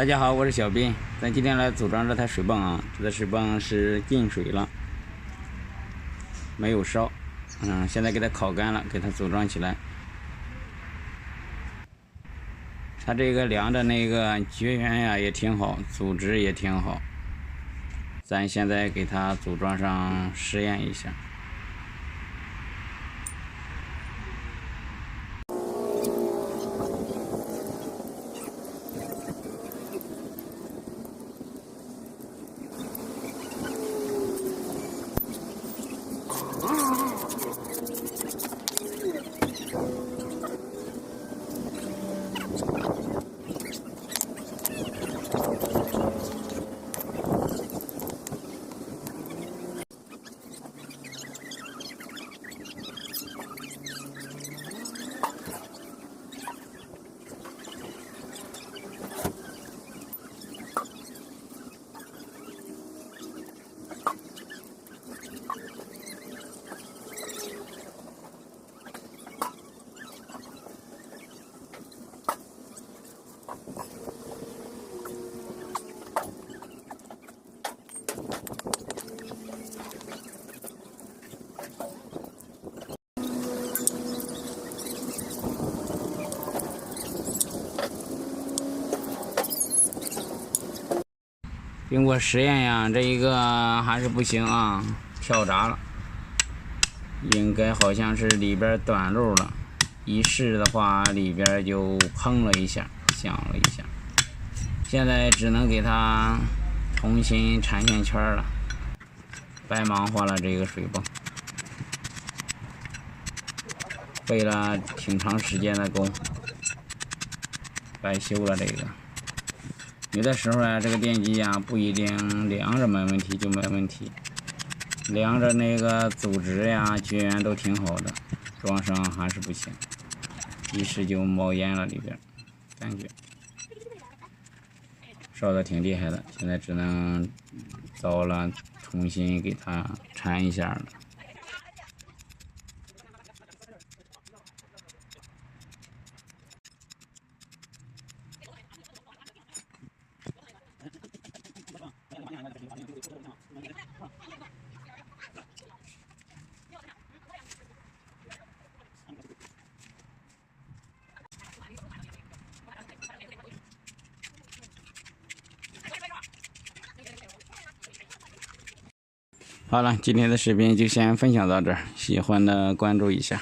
大家好，我是小斌。咱今天来组装这台水泵啊，这台水泵是进水了，没有烧。现在给它烤干了，给它组装起来。它这个量的那个绝缘呀也挺好，组织也挺好。咱现在给它组装上实验一下。经过实验呀，这一个还是不行啊，跳闸了，应该好像是里边短路了。一试的话，里边就砰了一下，响了一下。现在只能给它重新缠线圈了，白忙活了这个水泵，费了挺长时间的工，白修了这个。有的时候啊，这个电机呀不一定量着没问题就没问题，量着那个组织呀、绝缘都挺好的，装上还是不行，一试就冒烟了，里边感觉烧的挺厉害的，现在只能糟了，重新给它缠一下了。好了，今天的视频就先分享到这儿，喜欢的关注一下。